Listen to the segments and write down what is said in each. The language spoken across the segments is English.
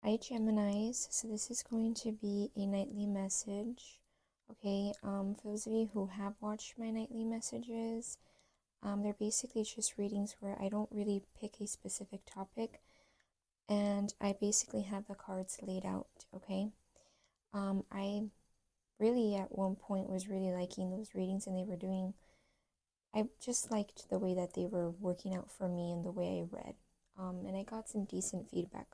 Hi Geminis, so this is going to be a nightly message. Okay, for those of you who have watched my nightly messages, they're basically just readings where I don't really pick a specific topic and I basically have the cards laid out, okay? I really at one point was really liking those readings and I just liked the way that they were working out for me and the way I read. And I got some decent feedback.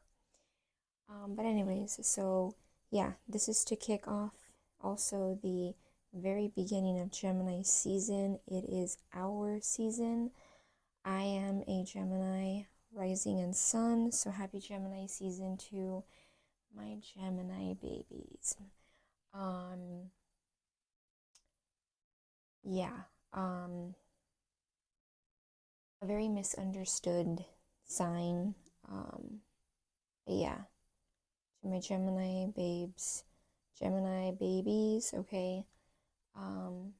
But anyways, so yeah, this is to kick off also the very beginning of Gemini season. It is our season. I am a Gemini rising and sun, so happy Gemini season to my Gemini babies. Um, yeah, a very misunderstood sign. But yeah, to my Gemini babes, Gemini babies, okay. Um,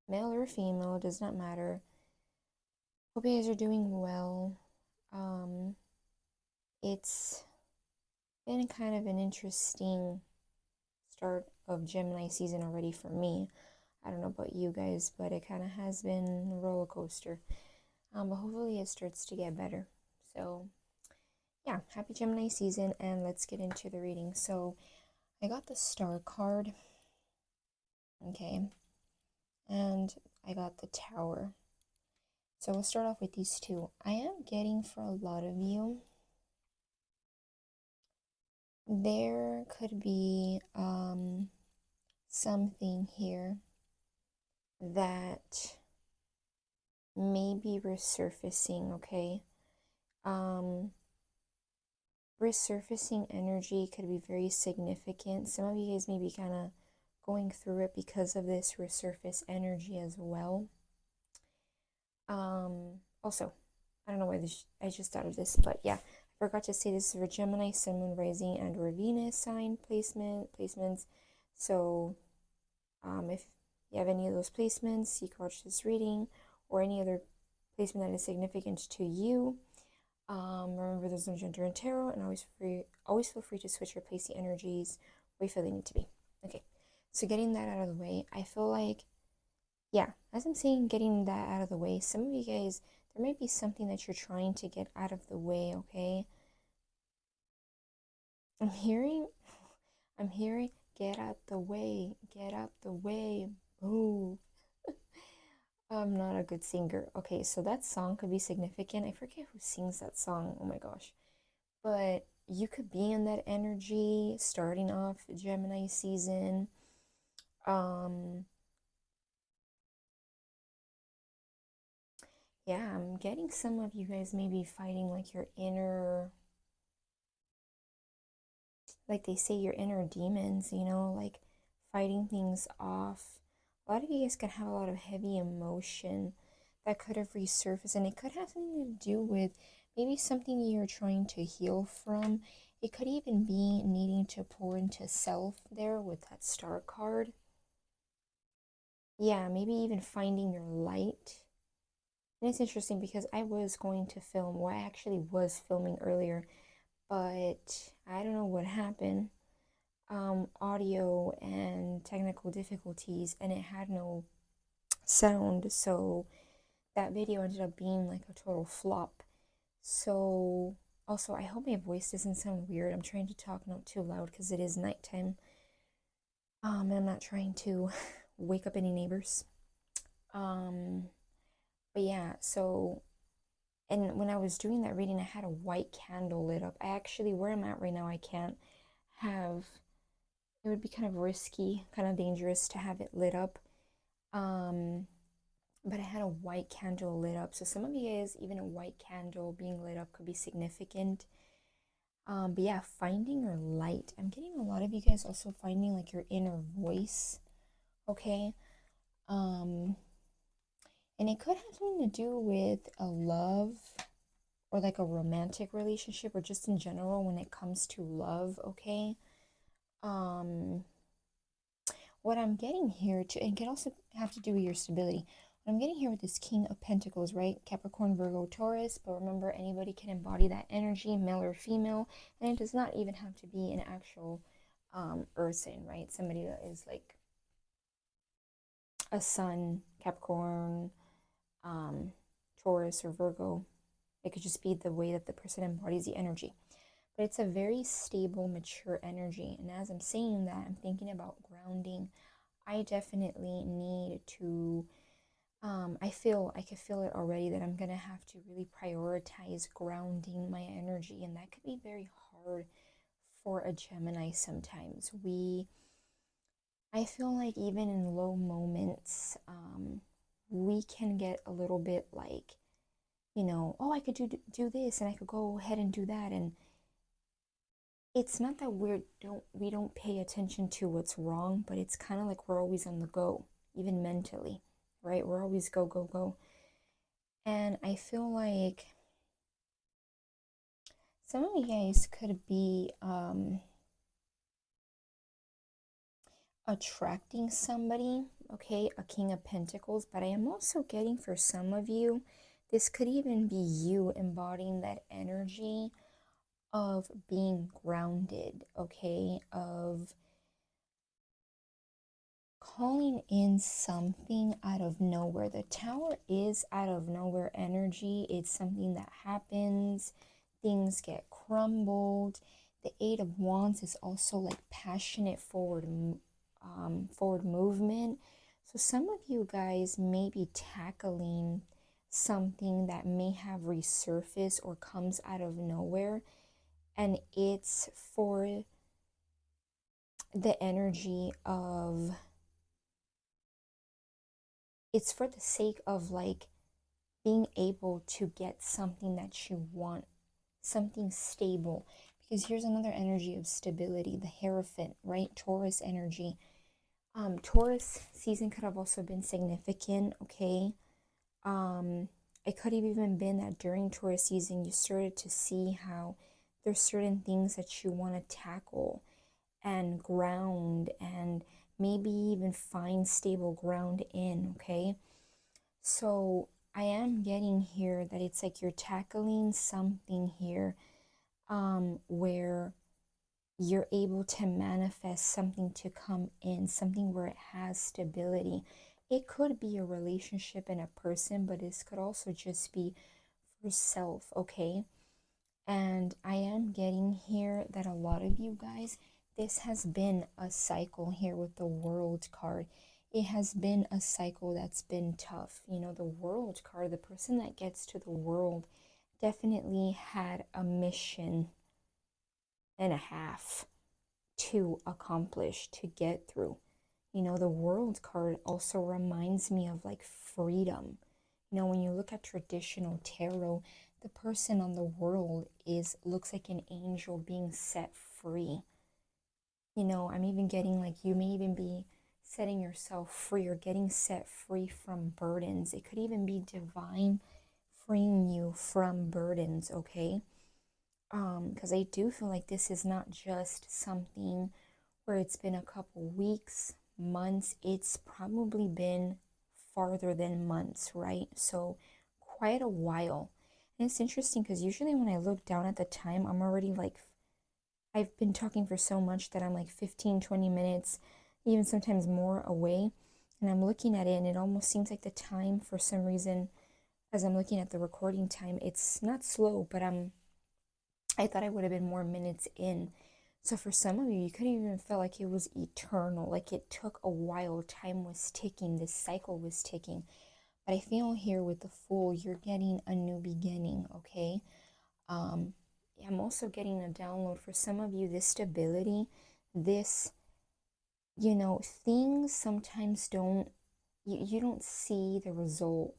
Male or female, does not matter. Hope you guys are doing well. Um, it's been kind of an interesting start of Gemini season already for me. I don't know about you guys, but it kind of has been a roller coaster. But hopefully it starts to get better. So, yeah, happy Gemini season, and let's get into the reading. So, I got the Star card, okay, and I got the Tower. So we'll start off with these two. I am getting for a lot of you, there could be something here that may be resurfacing, okay? Resurfacing energy could be very significant. Some of you guys may be kind of going through it because of this resurface energy as well. Also, I don't know why I just thought of this, but yeah, I forgot to say this is for Gemini, Sun, Moon, Rising, and or Venus sign placements. So, if you have any of those placements, you can watch this reading, or any other placement that is significant to you. Remember, there's no gender in tarot, and always feel free to switch or place the energies where you feel they need to be. Okay, so getting that out of the way, I feel like, yeah, as I'm saying, getting that out of the way, some of you guys, there might be something that you're trying to get out of the way, okay? I'm hearing, get out the way, get out the way, move. I'm not a good singer. Okay, so that song could be significant. I forget who sings that song. Oh my gosh. But you could be in that energy starting off Gemini season. Yeah, I'm getting some of you guys maybe fighting like your inner, like they say, your inner demons, like fighting things off. A lot of you guys can have a lot of heavy emotion that could have resurfaced, and it could have something to do with maybe something you're trying to heal from. It could even be needing to pour into self there with that Star card. Yeah, maybe even finding your light. And it's interesting because I was going to film, well, I actually was filming earlier, but I don't know what happened. Audio and technical difficulties, and it had no sound, so that video ended up being like a total flop. So, also, I hope my voice doesn't sound weird. I'm trying to talk not too loud because it is nighttime. And I'm not trying to wake up any neighbors. But yeah, so, and when I was doing that reading, I had a white candle lit up. I actually, where I'm at right now, I can't have, it would be kind of risky, kind of dangerous to have it lit up. But I had a white candle lit up. So some of you guys, even a white candle being lit up could be significant. But yeah, finding your light. I'm getting a lot of you guys also finding like your inner voice. Okay. And it could have something to do with a love or like a romantic relationship or just in general when it comes to love, okay? Um, what I'm getting here to, and can also have to do with your stability. What I'm getting here with this King of Pentacles, right? Capricorn, Virgo, Taurus. But remember, anybody can embody that energy, male or female. And it does not even have to be an actual earth sign, right? Somebody that is like a Sun, Capricorn, Taurus, or Virgo. It could just be the way that the person embodies the energy. But it's a very stable, mature energy. And as I'm saying that, I'm thinking about grounding. I definitely need to, I could feel it already that I'm going to have to really prioritize grounding my energy. And that could be very hard for a Gemini sometimes. I feel like even in low moments, we can get a little bit like, oh, I could do this and I could go ahead and do that. And it's not that we don't pay attention to what's wrong, but it's kind of like we're always on the go, even mentally, right? We're always go, go, go. And I feel like some of you guys could be attracting somebody, okay, a King of Pentacles, but I am also getting for some of you, this could even be you embodying that energy of being grounded, okay, of calling in something out of nowhere. The Tower is out of nowhere energy. It's something that happens, things get crumbled. The Eight of Wands is also like passionate forward movement. So some of you guys may be tackling something that may have resurfaced or comes out of nowhere, and it's for the energy of, it's for the sake of like being able to get something that you want, something stable. Because here's another energy of stability, the Hierophant, right? Taurus energy. Taurus season could have also been significant, okay? It could have even been that during Taurus season you started to see how there's certain things that you want to tackle and ground and maybe even find stable ground in, okay? So I am getting here that it's like you're tackling something here where you're able to manifest something to come in, something where it has stability. It could be a relationship and a person, but this could also just be for self, okay? And I am getting here that a lot of you guys, this has been a cycle here with the World card. It has been a cycle that's been tough. You know, the World card, the person that gets to the world definitely had a mission and a half to accomplish, to get through. You know, the World card also reminds me of like freedom. You know, when you look at traditional tarot, the person on the world looks like an angel being set free. You know, I'm even getting like you may even be setting yourself free or getting set free from burdens. It could even be divine freeing you from burdens, okay? Because I do feel like this is not just something where it's been a couple weeks, months. It's probably been farther than months, right? So quite a while. And it's interesting because usually when I look down at the time, I'm already like, I've been talking for so much that I'm like 15, 20 minutes, even sometimes more away. And I'm looking at it and it almost seems like the time for some reason, as I'm looking at the recording time, it's not slow, but I thought I would have been more minutes in. So for some of you, you could even feel like it was eternal, like it took a while, time was ticking, this cycle was ticking. But I feel here with the Fool, you're getting a new beginning, okay? I'm also getting a download for some of you, this stability, this, things sometimes you don't see the result,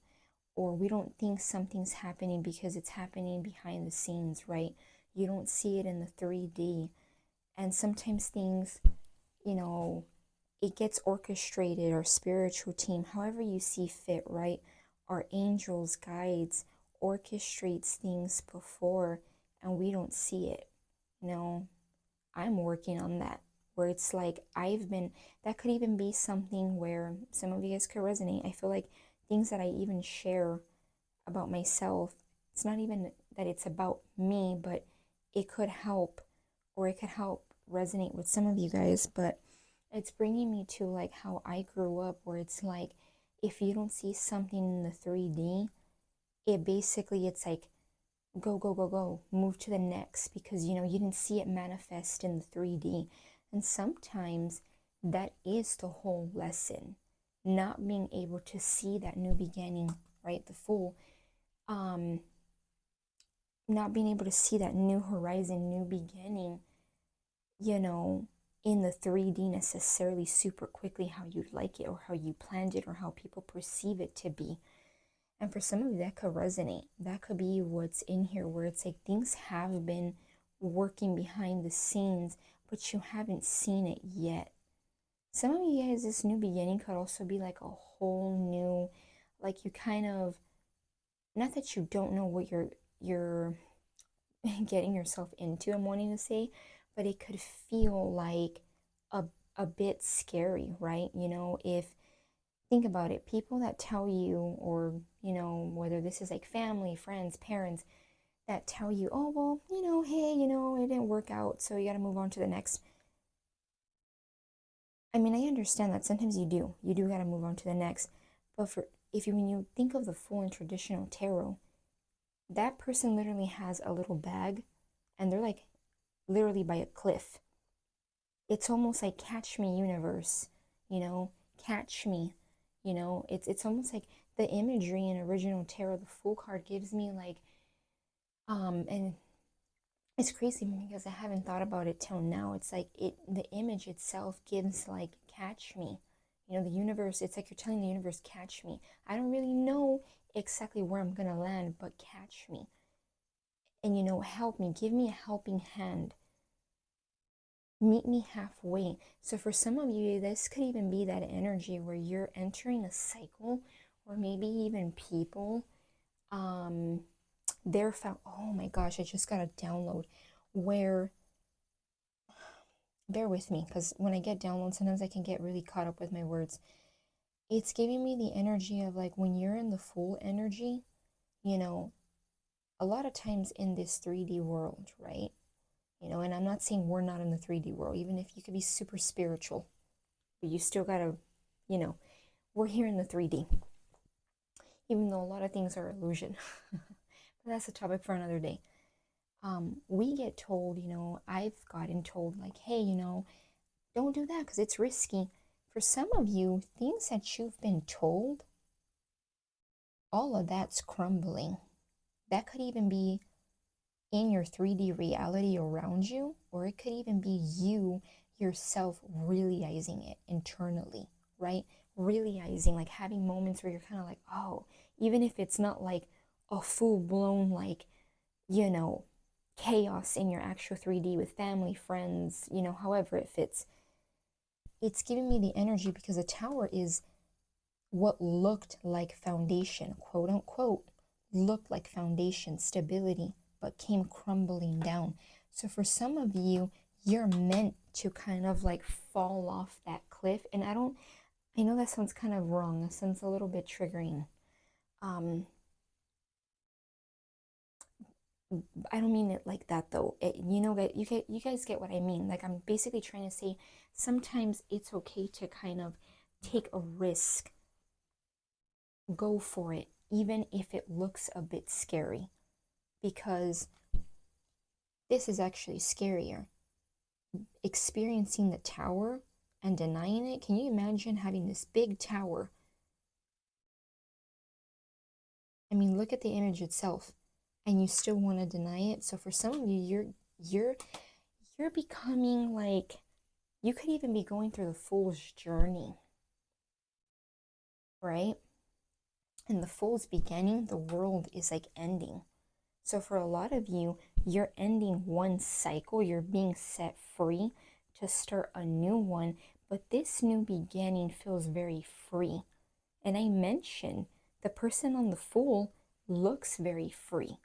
or we don't think something's happening because it's happening behind the scenes, right? You don't see it in the 3D. And sometimes things, you know, it gets orchestrated, or spiritual team, however you see fit, right? Our angels, guides, orchestrates things before and we don't see it. I'm working on that, where it's like that could even be something where some of you guys could resonate. I feel like things that I even share about myself, it's not even that it's about me, but it could help, or it could help resonate with some of you guys. But it's bringing me to like how I grew up, where it's like if you don't see something in the 3D, it's like go, go, go, go, move to the next, because you know you didn't see it manifest in the 3D. And sometimes that is the whole lesson, not being able to see that new beginning, right? The full, not being able to see that new horizon, new beginning, you know, in the 3D necessarily super quickly how you'd like it, or how you planned it, or how people perceive it to be. And for some of you, that could resonate. That could be what's in here, where it's like things have been working behind the scenes, but you haven't seen it yet. Some of you guys, this new beginning could also be like a whole new, like you kind of, not that you don't know what you're getting yourself into, I'm wanting to say, but it could feel like a bit scary, right? You know, if think about it, people that tell you, or you know, whether this is like family, friends, parents, that tell you, oh well, you know, hey, you know, it didn't work out, so you got to move on to the next. I mean, I understand that sometimes you do got to move on to the next, but for if you when you think of the full and traditional tarot, that person literally has a little bag, and they're like literally by a cliff. It's almost like catch me universe, you know, catch me, you know. It's almost like the imagery in original tarot, the Fool card gives me like and it's crazy because I haven't thought about it till now. It's like the image itself gives like catch me, you know, the universe. It's like you're telling the universe catch me. I don't really know exactly where I'm gonna land, but catch me, and you know, help me, give me a helping hand, meet me halfway. So for some of you, this could even be that energy where you're entering a cycle, or maybe even people, they're found, oh my gosh, I just got a download where, bear with me, because when I get downloads, sometimes I can get really caught up with my words. It's giving me the energy of like when you're in the full energy, you know, a lot of times in this 3D world, right? You know, and I'm not saying we're not in the 3D world, even if you could be super spiritual, but you still gotta, you know, we're here in the 3D, even though a lot of things are illusion. But that's a topic for another day. We get told, you know, I've gotten told, like, hey, you know, don't do that because it's risky. For some of you, things that you've been told, all of that's crumbling. That could even be in your 3D reality around you, or it could even be you yourself realizing it internally, right? Realizing, like having moments where you're kind of like, oh, even if it's not like a full blown, like, you know, chaos in your actual 3D with family, friends, you know, however it fits. It's giving me the energy because a tower is what looked like foundation, quote unquote, looked like foundation, stability, but came crumbling down. So for some of you, you're meant to kind of like fall off that cliff. And I know that sounds kind of wrong. That sounds a little bit triggering. I don't mean it like that though. You know, you guys get what I mean. Like I'm basically trying to say sometimes it's okay to kind of take a risk, go for it, even if it looks a bit scary, because this is actually scarier. Experiencing the tower and denying it. Can you imagine having this big tower? I mean, look at the image itself, and you still want to deny it. So for some of you, you're becoming like, you could even be going through the fool's journey, right? And the fool's beginning, the world is like ending. So for a lot of you, you're ending one cycle, you're being set free to start a new one, but this new beginning feels very free. And I mentioned the person on the Fool looks very free,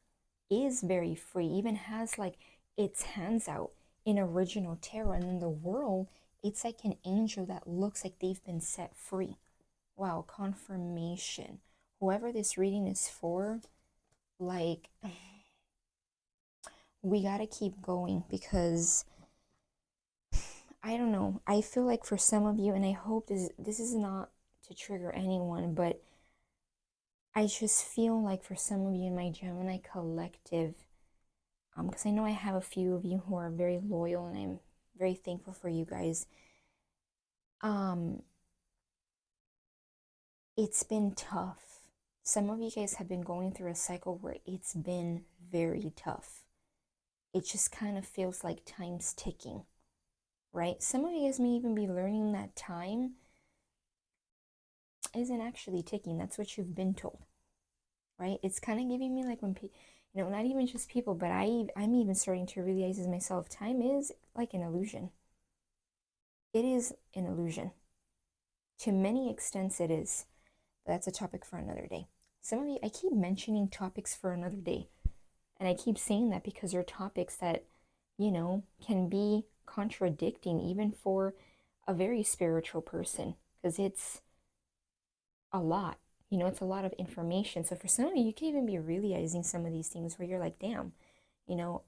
is very free, even has like its hands out in original tarot. And in the world, it's like an angel that looks like they've been set free. Wow, confirmation. whoever this reading is for, like, we gotta keep going because I don't know. I feel like for some of you, and I hope this is not to trigger anyone, but I just feel like for some of you in my Gemini collective, because I know I have a few of you who are very loyal, and I'm very thankful for you guys. It's been tough. Some of you guys have been going through a cycle where it's been very tough. It just kind of feels like time's ticking, right? Some of you guys may even be learning that time isn't actually ticking. That's what you've been told, right? It's kind of giving me like when not even just people, but I'm even starting to realize as myself, time is like an illusion. It is an illusion. To many extents, it is. But that's a topic for another day. Some of you, I keep mentioning topics for another day. And I keep saying that because they're topics that, can be contradicting even for a very spiritual person because it's a lot. It's a lot of information. So for some of you, you can even be realizing some of these things where you're like, damn,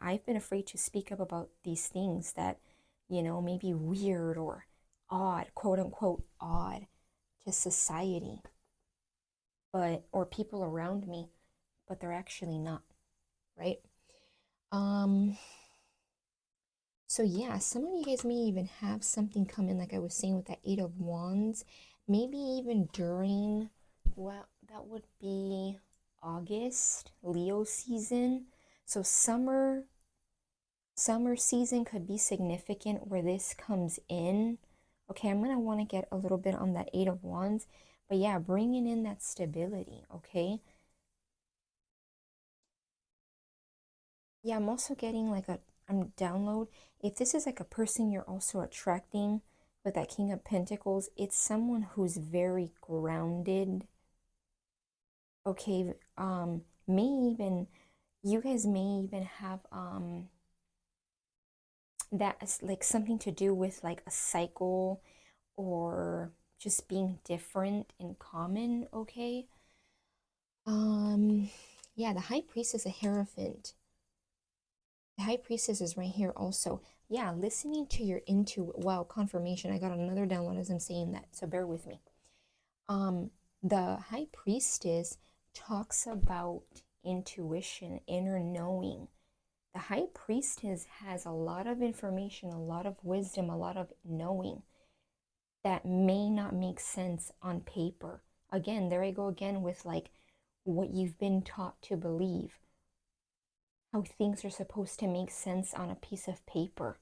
I've been afraid to speak up about these things that, may be weird or odd, quote unquote, odd to society, or people around me, but they're actually not, right? So yeah, some of you guys may even have something coming, like I was saying with that Eight of Wands, maybe even during, well, that would be August, Leo season. So summer season could be significant where this comes in. Okay, I'm gonna want to get a little bit on that Eight of Wands, but yeah, bringing in that stability, okay? Yeah, I'm also getting like I'm download. If this is like a person you're also attracting with that King of Pentacles, it's someone who's very grounded. Okay, may even you guys may even have that's like something to do with like a cycle or just being different in common, okay? Yeah, the High Priestess, a Hierophant. The High Priestess is right here also. Yeah, listening to your wow, confirmation. I got another download as I'm saying that, so bear with me. The High Priestess talks about intuition, inner knowing. The High Priestess has a lot of information, a lot of wisdom, a lot of knowing that may not make sense on paper. Again, there I go again with like what you've been taught to believe, how things are supposed to make sense on a piece of paper.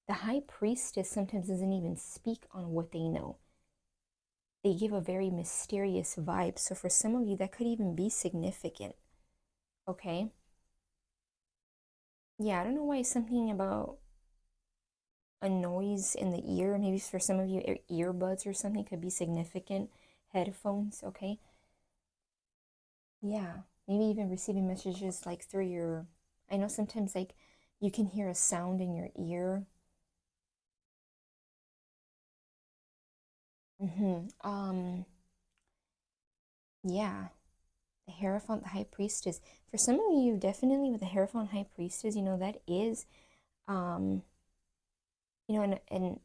The High Priestess sometimes doesn't even speak on what they know. They give a very mysterious vibe. So for some of you, that could even be significant. Okay? Yeah, I don't know why something about a noise in the ear, maybe for some of you, earbuds or something could be significant. Headphones, okay? Yeah, maybe even receiving messages like through your, I know sometimes like you can hear a sound in your ear. Yeah, the Hierophant, the High Priestess. For some of you, definitely with the Hierophant High Priestess, that is, um, and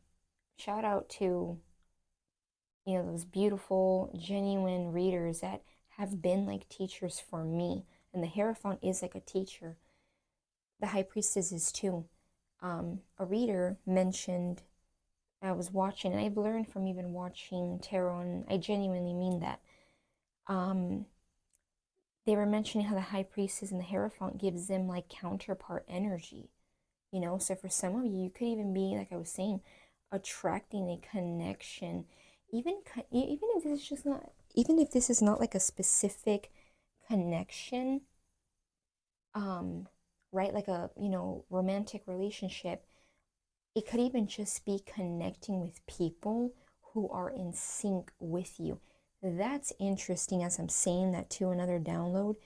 shout out to, those beautiful, genuine readers that have been like teachers for me. And the Hierophant is like a teacher. The High Priestess is too. A reader mentioned, I was watching, and I've learned from even watching tarot, and I genuinely mean that. They were mentioning how the High Priestess and the Hierophant gives them like counterpart energy, So for some of you, you could even be, like I was saying, attracting a connection, even if this is just not, even if this is not like a specific connection, right? Like a romantic relationship. It could even just be connecting with people who are in sync with you. That's interesting as I'm saying that too. Another download.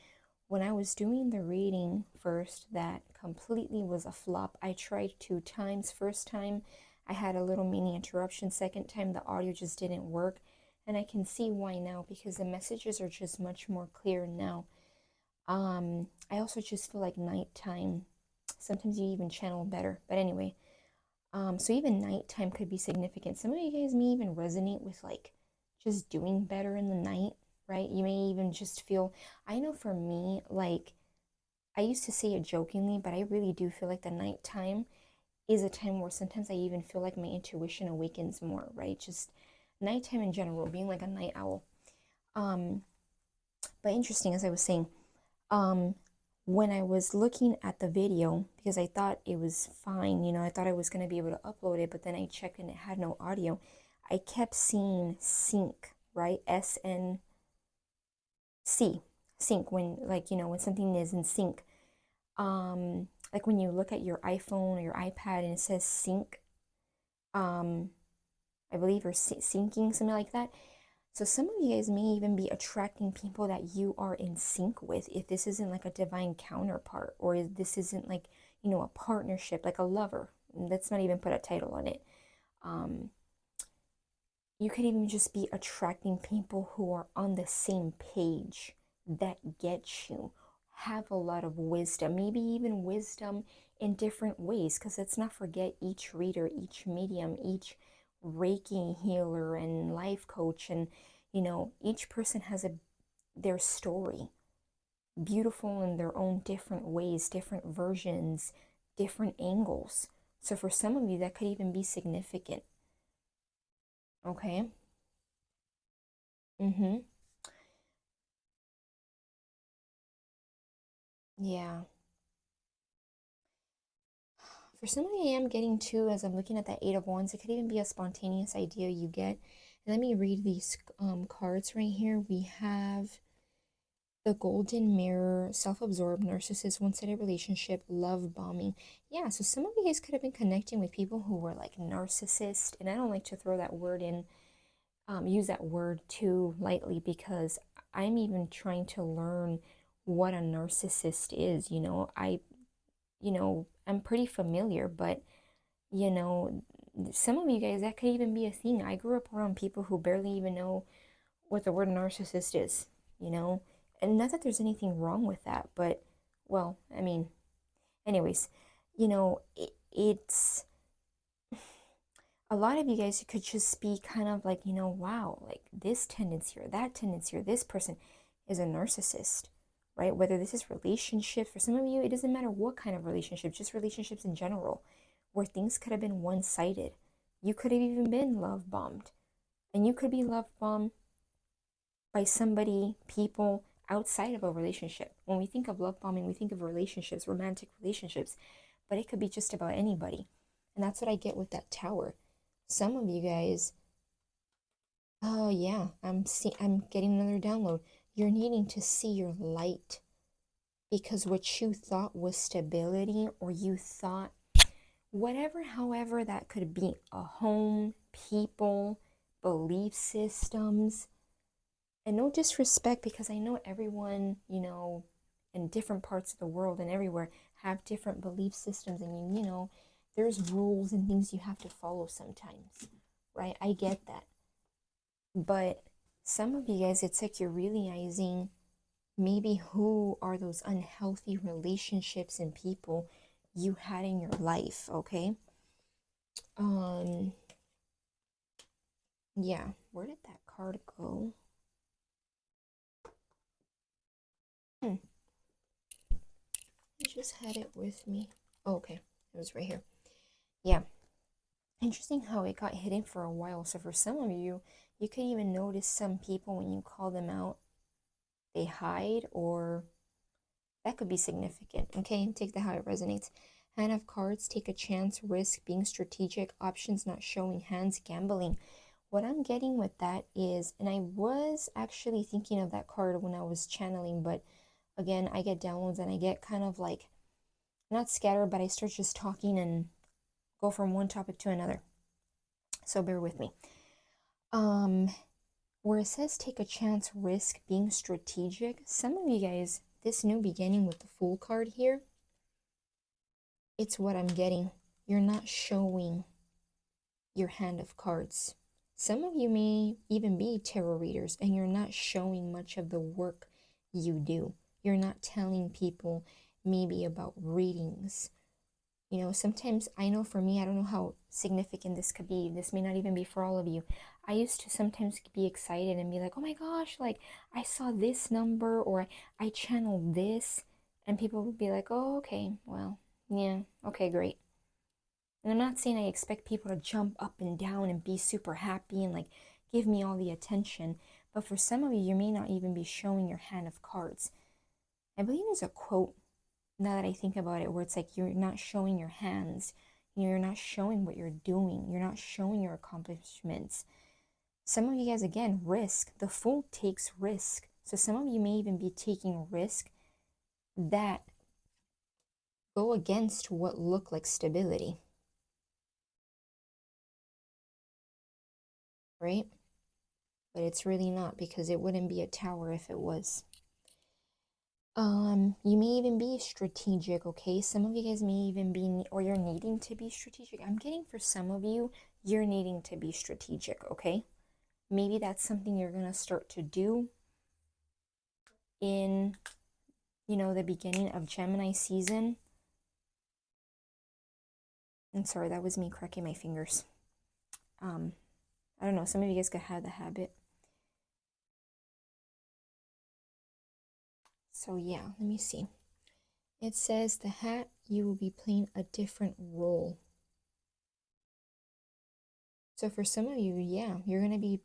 When I was doing the reading first, that completely was a flop. I tried 2 times. First time, I had a little mini interruption. Second time, the audio just didn't work. And I can see why now, because the messages are just much more clear now. I also just feel like nighttime, sometimes you even channel better. But anyway, so even nighttime could be significant. Some of you guys may even resonate with like just doing better in the night, right? You may even just feel, I know for me, like I used to say it jokingly, but I really do feel like the nighttime is a time where sometimes I even feel like my intuition awakens more, right? Just nighttime in general, being like a night owl. Um, but interesting, as I was saying, um, when I was looking at the video, because I thought it was fine, you know, I thought I was going to be able to upload it, but then I checked and it had no audio. I kept seeing sync, right? SNC, sync, when, like, you know, when something is in sync. Like when you look at your iPhone or your iPad and it says sync, I believe, or syncing, something like that. So some of you guys may even be attracting people that you are in sync with, if this isn't like a divine counterpart, or if this isn't like, you know, a partnership, like a lover. Let's not even put a title on it. You could even just be attracting people who are on the same page, that get you, have a lot of wisdom, maybe even wisdom in different ways, because let's not forget, each reader, each medium, each Reiki healer and life coach, and you know, each person has their story, beautiful in their own different ways, different versions, different angles. So for some of you, that could even be significant. Okay. Yeah. For some of you, I am getting too, as I'm looking at that Eight of Wands, it could even be a spontaneous idea you get. And let me read these cards right here. We have the Golden Mirror, self-absorbed, narcissist, one-sided relationship, love bombing. Yeah, so some of you guys could have been connecting with people who were like narcissist. And I don't like to throw that word in, use that word too lightly, because I'm even trying to learn what a narcissist is. I'm pretty familiar, but you know, some of you guys, that could even be a thing. I grew up around people who barely even know what the word narcissist is, you know? And not that there's anything wrong with that, but, well, I mean, anyways, it's a lot of you guys could just be kind of like, wow, like this tendency or that tendency, or this person is a narcissist, right? Whether this is relationships, for some of you, it doesn't matter what kind of relationship, just relationships in general, where things could have been one-sided. You could have even been love bombed. And you could be love bombed by somebody, people outside of a relationship. When we think of love bombing, we think of relationships, romantic relationships, but it could be just about anybody. And that's what I get with that tower. Some of you guys, oh yeah, I'm getting another download. You're needing to see your light, because what you thought was stability, or you thought whatever, however that could be, a home, people, belief systems. And no disrespect, because I know everyone, in different parts of the world and everywhere have different belief systems, and there's rules and things you have to follow sometimes, right? I get that. But some of you guys, it's like you're realizing maybe who are those unhealthy relationships and people you had in your life, okay? Yeah, where did that card go? I just had it with me. Oh, okay, it was right here. Yeah, interesting how it got hidden for a while. So for some of you, you could even notice some people, when you call them out, they hide, or that could be significant. Okay, take that how it resonates. Hand of cards, take a chance, risk, being strategic, options not showing, hands, gambling. What I'm getting with that is, and I was actually thinking of that card when I was channeling, but again, I get downloads and I get kind of like, not scattered, but I start just talking and go from one topic to another. So bear with me. Where it says take a chance, risk, being strategic, some of you guys, this new beginning with the Fool card here, it's what I'm getting. You're not showing your hand of cards. Some of you may even be tarot readers and you're not showing much of the work you do. You're not telling people maybe about readings. You know, sometimes I know for me, I don't know how significant this could be. This may not even be for all of you. I used to sometimes be excited and be like, oh my gosh, like I saw this number or I channeled this. And people would be like, oh, okay, well, yeah, okay, great. And I'm not saying I expect people to jump up and down and be super happy and like give me all the attention. But for some of you, you may not even be showing your hand of cards. I believe there's a quote, now that I think about it, where it's like you're not showing your hands. You know, you're not showing what you're doing. You're not showing your accomplishments. Some of you guys, again, risk. The Fool takes risk. So some of you may even be taking risk that go against what look like stability. Right? But it's really not, because it wouldn't be a tower if it was. You may even be strategic, okay? Some of you guys may even be, or you're needing to be strategic. I'm getting for some of you, you're needing to be strategic, okay? Maybe that's something you're going to start to do in, you know, the beginning of Gemini season. I'm sorry, that was me cracking my fingers. I don't know, some of you guys could have the habit. So yeah, let me see. It says the hat, you will be playing a different role. So for some of you, yeah, you're going to be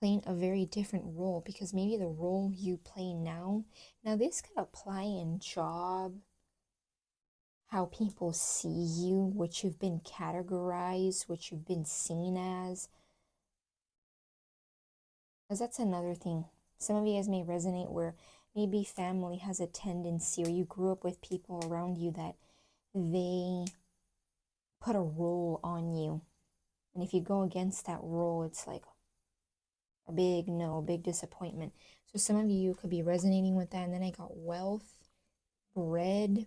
playing a very different role, because maybe the role you play now this could apply in job, how people see you, what you've been categorized, what you've been seen as. Because that's another thing. Some of you guys may resonate where maybe family has a tendency, or you grew up with people around you that they put a role on you. And if you go against that role, it's like a big no, a big disappointment. So some of you could be resonating with that. And then I got wealth, bread,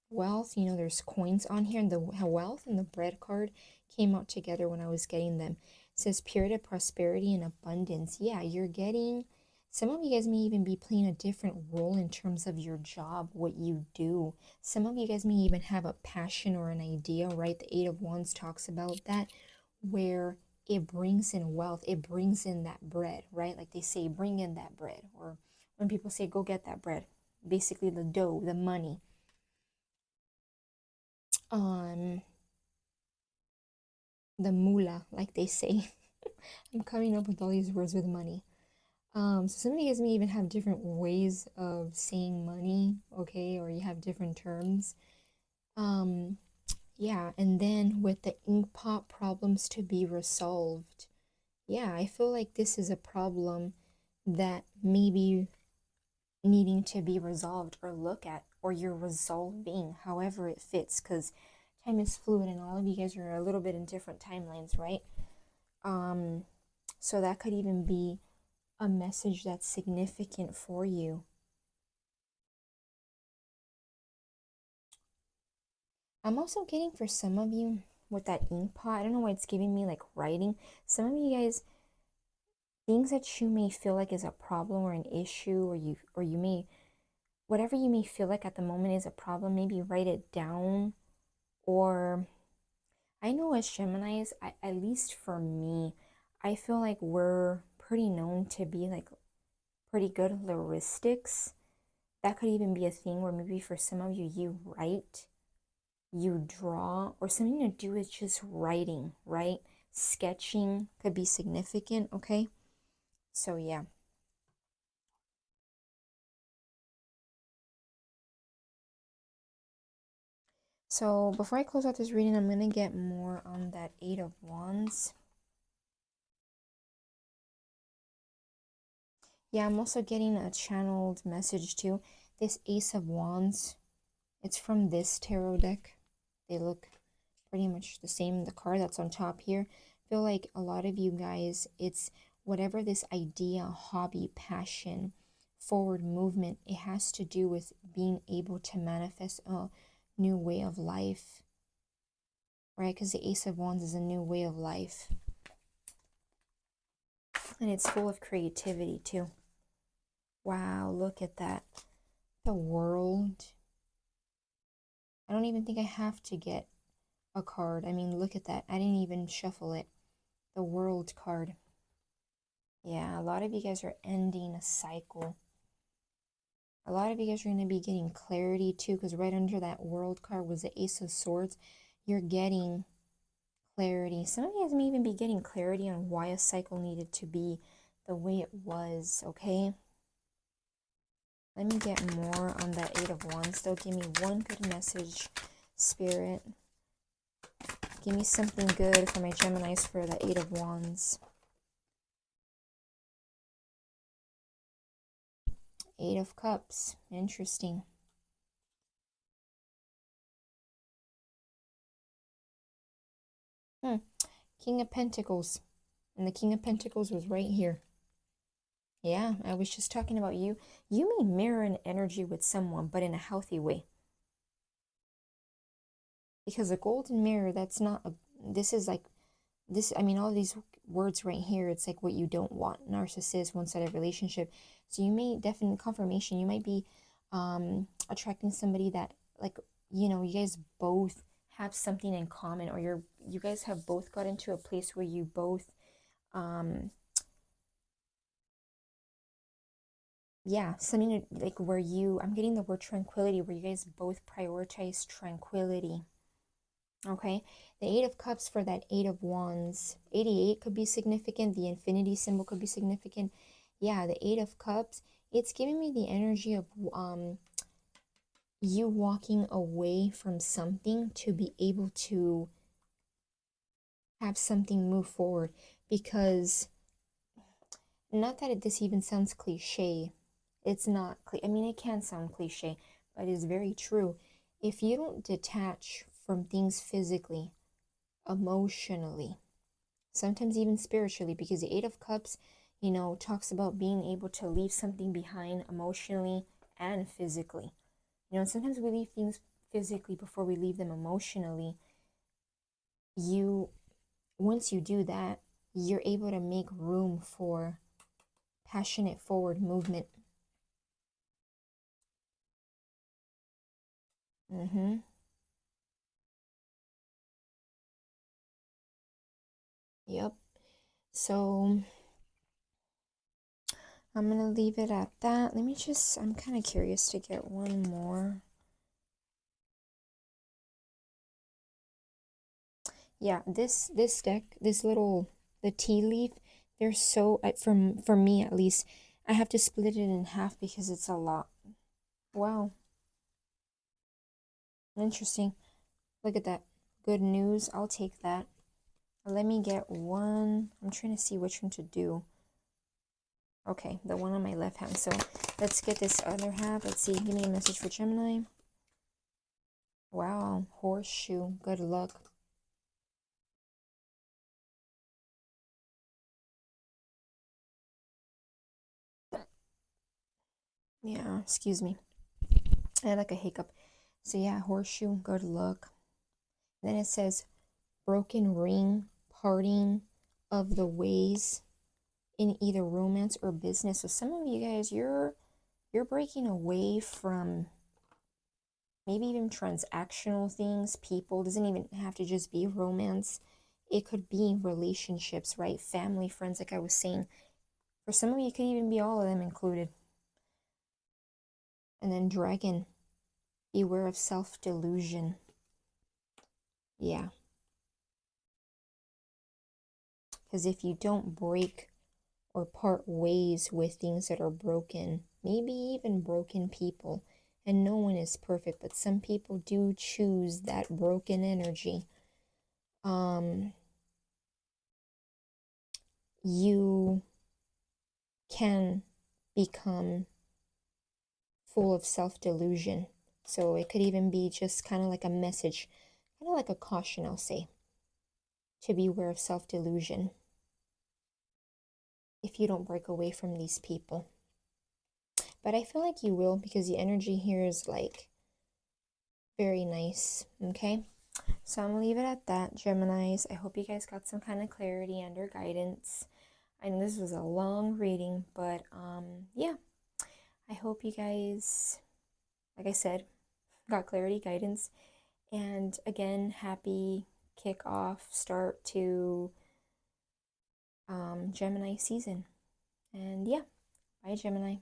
wealth. You know, there's coins on here, and the wealth and the bread card came out together when I was getting them. It says period of prosperity and abundance. Yeah, you're getting, some of you guys may even be playing a different role in terms of your job, what you do. Some of you guys may even have a passion or an idea, right? The Eight of Wands talks about that, where it brings in wealth, it brings in that bread, right? Like they say, bring in that bread. Or when people say, go get that bread, basically the dough, the money. The moolah, like they say. I'm coming up with all these words with money. So some of you guys may even have different ways of saying money, okay, or you have different terms. Yeah, and then with the ink pot problems to be resolved. Yeah, I feel like this is a problem that maybe needing to be resolved or look at, or you're resolving, however it fits, because time is fluid and all of you guys are a little bit in different timelines, right? So that could even be a message that's significant for you. I'm also getting for some of you with that ink pot, I don't know why it's giving me like writing. Some of you guys, things that you may feel like is a problem or an issue, or you may, whatever you may feel like at the moment is a problem, maybe write it down. Or I know as Geminis, at least for me, I feel like we're pretty known to be like pretty good lyristics. That could even be a thing where maybe for some of you, you write, you draw, or something to do with just writing, right? Sketching could be significant, okay? So yeah. So before I close out this reading, I'm going to get more on that Eight of Wands. Yeah, I'm also getting a channeled message too. This Ace of Wands, it's from this tarot deck. They look pretty much the same. The card that's on top here, I feel like a lot of you guys, it's whatever this idea, hobby, passion, forward movement, it has to do with being able to manifest a new way of life, right? Because the Ace of Wands is a new way of life. And it's full of creativity too. Wow, look at that. The World. I don't even think I have to get a card. I mean, look at that. I didn't even shuffle it. The World card. Yeah, a lot of you guys are ending a cycle. A lot of you guys are going to be getting clarity too, because right under that World card was the Ace of Swords. You're getting clarity. Some of you guys may even be getting clarity on why a cycle needed to be the way it was, okay? Let me get more on that Eight of Wands. Though, give me one good message, Spirit. Give me something good for my Geminis for the Eight of Wands. Eight of Cups. Interesting. King of Pentacles. And the King of Pentacles was right here. Yeah, I was just talking about you. You may mirror an energy with someone, but in a healthy way. Because a golden mirror, that's not a, this is like, this, I mean, all these words right here, it's like what you don't want. Narcissist, one-sided relationship. So you may, definite confirmation, you might be attracting somebody that, like, you know, you guys both have something in common, or you guys have both got into a place where you both, yeah, something like where you, I'm getting the word tranquility, where you guys both prioritize tranquility. Okay, the Eight of Cups for that Eight of Wands. 88 could be significant. The infinity symbol could be significant. Yeah, the Eight of Cups, it's giving me the energy of you walking away from something to be able to have something move forward. Because, not that this even sounds cliche. It's not, I mean, it can sound cliche, but it's very true. If you don't detach from things physically, emotionally, sometimes even spiritually, because the Eight of Cups, you know, talks about being able to leave something behind emotionally and physically. You know, sometimes we leave things physically before we leave them emotionally. Once you do that, you're able to make room for passionate forward movement. Yep. So I'm going to leave it at that. Let me just, I'm kind of curious to get one more. Yeah, this deck, this little, the tea leaf, they're so, for me at least, I have to split it in half because it's a lot. Wow. Interesting. Look at that. Good news. I'll take that. Let me get one. I'm trying to see which one to do. Okay, the one on my left hand. So let's get this other half. Let's see. Give me a message for Gemini. Wow. Horseshoe. Good luck. Yeah, excuse me. I had like a hiccup. So yeah, horseshoe. Good luck. Then it says broken ring, parting of the ways in either romance or business. So some of you guys, you're breaking away from maybe even transactional things. People, doesn't even have to just be romance. It could be relationships, right? Family, friends, like I was saying. For some of you, it could even be all of them included. And then dragon, beware of self-delusion. Yeah. Because if you don't break or part ways with things that are broken, maybe even broken people, and no one is perfect, but some people do choose that broken energy, you can become full of self-delusion. So it could even be just kind of like a message, kind of like a caution, I'll say, to beware of self-delusion if you don't break away from these people. But I feel like you will, because the energy here is like very nice. Okay, so I'm gonna leave it at that, Geminis. I hope you guys got some kind of clarity under guidance. I know this was a long reading, but yeah, I hope you guys, like I said, got clarity, guidance, and again, happy kickoff start to Gemini season. And yeah, bye, Gemini.